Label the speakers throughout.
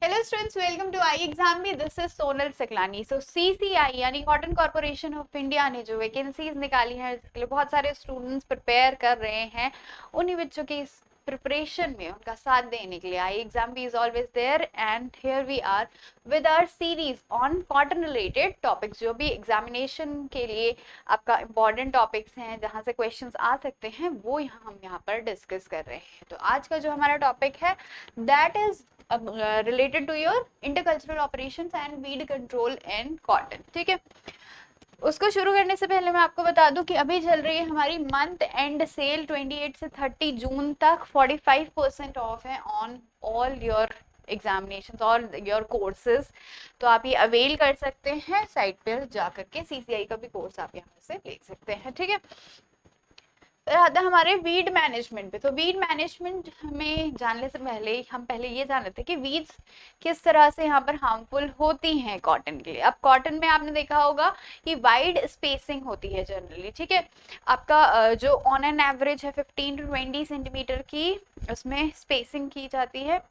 Speaker 1: Hello students, welcome to I exam में। This is Sonal Saklani. So CCI यानी cotton corporation of India ने जो vacancies निकाली हैं, जिसके लिए बहुत सारे स्टूडेंट्स प्रिपेयर कर रहे हैं, उन्हीं बच्चों की इस प्रिपरेशन में उनका साथ देने के लिए आई एग्जाम भी is always there. And here we are with our series on cotton related topics, जो भी एग्जामिनेशन के लिए आपका इंपॉर्टेंट टॉपिक्स हैं, जहाँ से क्वेश्चंस आ सकते हैं, वो हम यहाँ पर डिस्कस कर रहे हैं। तो आज का जो हमारा टॉपिक है that is related to your intercultural operations and weed control in cotton. ठीक है, उसको शुरू करने से पहले मैं आपको बता दूं कि अभी चल रही है हमारी मंथ एंड सेल। 28 से 30 जून तक 45% ऑफ है ऑन ऑल योर एग्जामिनेशन और योर कोर्सेज। तो आप ये अवेल कर सकते हैं, साइट पर जा करके सीसीआई का भी कोर्स आप यहाँ से ले सकते हैं। ठीक है, फिर आता है हमारे वीड मैनेजमेंट पे। तो वीड मैनेजमेंट में जानने से पहले हम पहले ये जान लेते हैं कि वीड्स किस तरह से यहाँ पर हार्मफुल होती हैं कॉटन के लिए। अब कॉटन में आपने देखा होगा कि वाइड स्पेसिंग होती है जनरली। ठीक है, आपका जो ऑन एन एवरेज है 15 टू 20 सेंटीमीटर की उसमें स्पेसिंग की जाती है,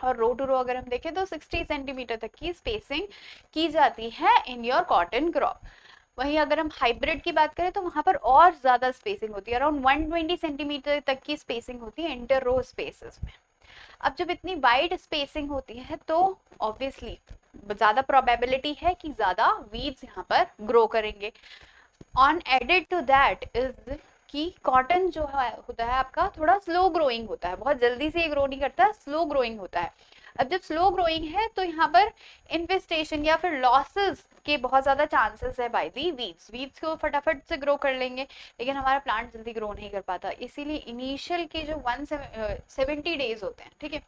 Speaker 1: और रो टू रो अगर हम देखें तो 60 सेंटीमीटर तक की स्पेसिंग की जाती है इन योर कॉटन क्रॉप। वहीं अगर हम हाइब्रिड की बात करें तो वहां पर और ज्यादा स्पेसिंग होती है, अराउंड 120 सेंटीमीटर तक की स्पेसिंग होती है इंटर रो स्पेसेस में। अब जब इतनी वाइड स्पेसिंग होती है तो ऑब्वियसली ज्यादा प्रोबेबिलिटी है कि ज्यादा वीड्स यहाँ पर ग्रो करेंगे। On added to that is कि कॉटन जो है होता है आपका थोड़ा स्लो ग्रोइंग होता है, बहुत जल्दी से ये ग्रो नहीं करता, स्लो ग्रोइंग होता है। अब जब स्लो ग्रोइंग है तो यहाँ पर इन्फेस्टेशन या फिर लॉसेस के बहुत ज्यादा चांसेस है बाय दी वीड्स। वीड्स को फटाफट से ग्रो कर लेंगे, लेकिन हमारा प्लांट जल्दी ग्रो नहीं कर पाता। इसीलिए इनिशियल के जो 170 डेज होते हैं, ठीक है,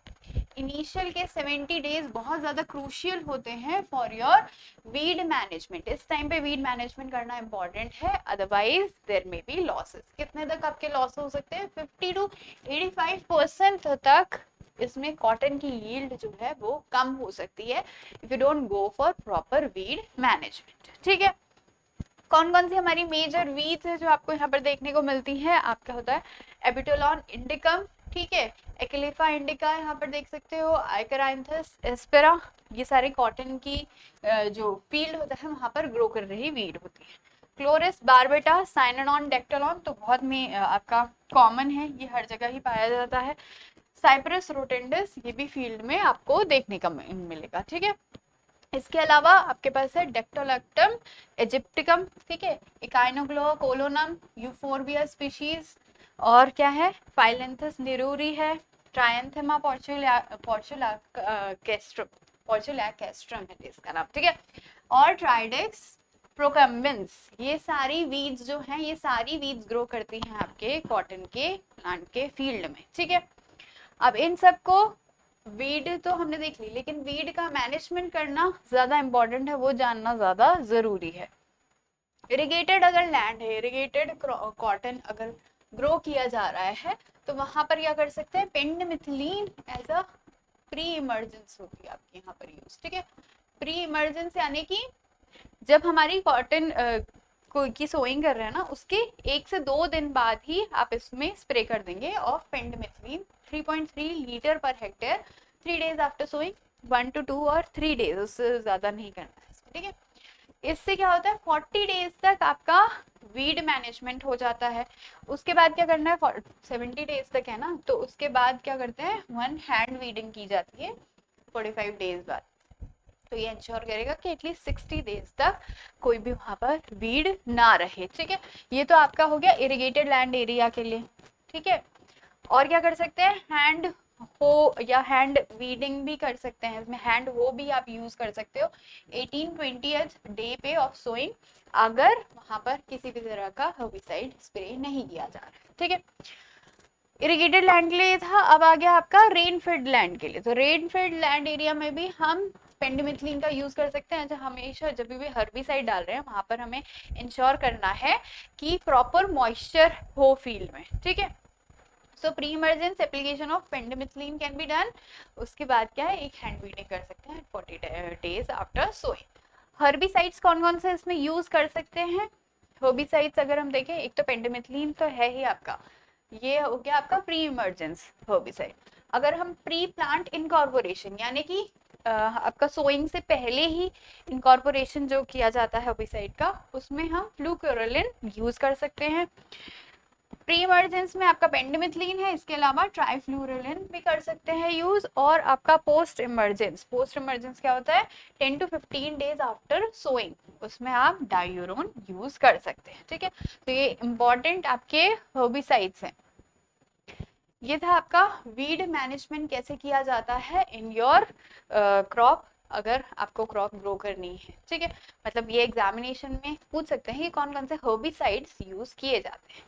Speaker 1: इनिशियल के 70 डेज बहुत ज्यादा क्रूशियल होते हैं फॉर योर वीड मैनेजमेंट। इस टाइम पे वीड मैनेजमेंट करना इंपॉर्टेंट है, otherwise there may be losses. कितने तक आपके लॉस हो सकते हैं? 50 टू 85% तक इसमें कॉटन की यील्ड जो है वो कम हो सकती है if you don't go for proper weed management. ठीक है, कौन कौन सी हमारी मेजर वीड्स है जो आपको यहाँ पर देखने को मिलती है? आपका होता है एबिटोलॉन इंडिकम, ठीक है, एक्लिफा इंडिका यहाँ पर देख सकते हो, आइकराइंथस एस्पेरा, ये सारे कॉटन की जो फील्ड होता है वहां पर ग्रो कर रही वीड होती है। क्लोरिस बारबेटा, साइनोडॉन डेक्टालॉन तो बहुत में आपका कॉमन है, ये हर जगह ही पाया जाता है। साइप्रस रोटेंडस, ये भी फील्ड में आपको देखने का मिलेगा। ठीक है, इसके अलावा आपके पास है डेक्टोलैक्टम इजिप्टिकम, ठीक है, इकाइनोग्लोआ कोलोनम, यूफोरबिया स्पीशीज, और क्या है, फाइलेंथस निरूरी है, ट्रायंथेमा पोर्चुलाकेस्ट्रम है इसका नाम। ठीक है, और ट्राइडेक्स प्रोकम्बिन्स, ये सारी वीड्स जो हैं, ये सारी वीड्स ग्रो करती हैं आपके कॉटन के प्लांट के फील्ड में। ठीक है, अब इन सबको वीड तो हमने देख ली, लेकिन वीड का मैनेजमेंट करना ज्यादा इंपॉर्टेंट है, वो जानना ज्यादा जरूरी है। इरिगेटेड अगर लैंड है, इरिगेटेड कॉटन अगर ग्रो किया जा रहा है तो वहां पर क्या कर सकते हैं? पेंडमिथिलीन एज अ प्री इमर्जेंस होती है आपके यहाँ पर यूज। ठीक है, प्री इमर्जेंस यानी कि जब हमारी कॉटन की सोइंग कर रहे हैं ना, उसके 1 से 2 दिन बाद ही आप इसमें स्प्रे कर देंगे ऑफ पेंडमिथिलीन 3.3 लीटर पर hectare 3 days after sowing. 1 to 2 और 3 डेज, उससे ज्यादा नहीं करना है इसमें। ठीक है, इससे क्या होता है 40 डेज तक आपका वीड मैनेजमेंट हो जाता है। उसके बाद क्या करना है? 70 डेज तक है ना, तो उसके बाद क्या करते हैं? 1 हैंड वीडिंग की जाती है 45 डेज बाद। तो ये इंश्योर करेगा कि एटलीस्ट 60 डेज तक कोई भी वहां पर वीड ना रहे। ठीक है, ये तो आपका हो गया इरिगेटेड लैंड एरिया के लिए। ठीक है, और क्या कर सकते हैं? हैंड हो या हैंड वीडिंग भी कर सकते हैं, इसमें हैंड हो भी आप यूज कर सकते हो 18-20th डे पे ऑफ सोइंग, अगर वहां पर किसी भी तरह का हर्बिसाइड स्प्रे नहीं किया जा रहा है। ठीक है, इरिगेटेड लैंड के लिए था। अब आ गया आपका रेन फेड लैंड के लिए। तो रेन फेड लैंड एरिया में भी हम पेंडिमिथिलीन का यूज कर सकते हैं। जो हमेशा जब भी हर्बिसाइड डाल रहे हैं वहां पर हमें इंश्योर करना है कि प्रॉपर मॉइस्चर हो फील्ड में। ठीक है, so pre emergence application of pendimethalin can be done. उसके बाद क्या है? एक हैंड वीडिंग कर सकते हैं 40 डेज आफ्टर सोइंग। हर्बिसाइड्स कौन कौन से इसमें यूज कर सकते हैं? हर्बिसाइड्स अगर हम देखें, एक तो पेंडिमिथिलीन तो है ही आपका, ये हो गया आपका प्री इमर्जेंस हर्बिसाइड। अगर हम प्री प्लांट इनकॉर्पोरेशन यानी कि आपका सोइंग से पहले ही इनकॉर्पोरेशन जो किया जाता है हर्बिसाइड का, उसमें हम फ्लूक्लोरालिन यूज कर सकते हैं। प्री इमरजेंस में आपका पेंडिमिथिलीन है, इसके अलावा ट्राइफ्लूरोलिन भी कर सकते हैं यूज। और आपका पोस्ट इमरजेंस क्या होता है, 10 to 15 डेज आफ्टर सोइंग, उसमें आप डायूरोन यूज कर सकते हैं। ठीक है, तो ये इंपॉर्टेंट आपके हर्बिसाइड्स हैं। ये था आपका वीड मैनेजमेंट कैसे किया जाता है इन योर क्रॉप, अगर आपको क्रॉप ग्रो करनी है। ठीक है, मतलब ये एग्जामिनेशन में पूछ सकते हैं कि कौन कौन से हर्बिसाइड्स यूज किए जाते हैं।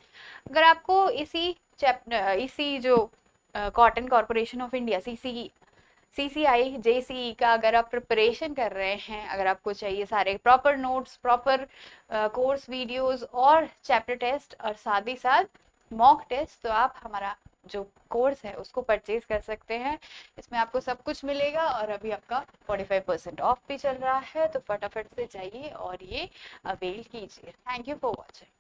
Speaker 1: अगर आपको इसी जो cotton corporation of India CCI JCE का अगर आप प्रिपरेशन कर रहे हैं, अगर आपको चाहिए सारे proper notes, proper course videos और चैप्टर टेस्ट और साथ ही साथ मॉक टेस्ट, तो आप हमारा जो कोर्स है उसको परचेज कर सकते हैं। इसमें आपको सब कुछ मिलेगा और अभी आपका 45% ऑफ भी चल रहा है, तो फटाफट से जाइए और ये अवेल कीजिए। Thank you for watching.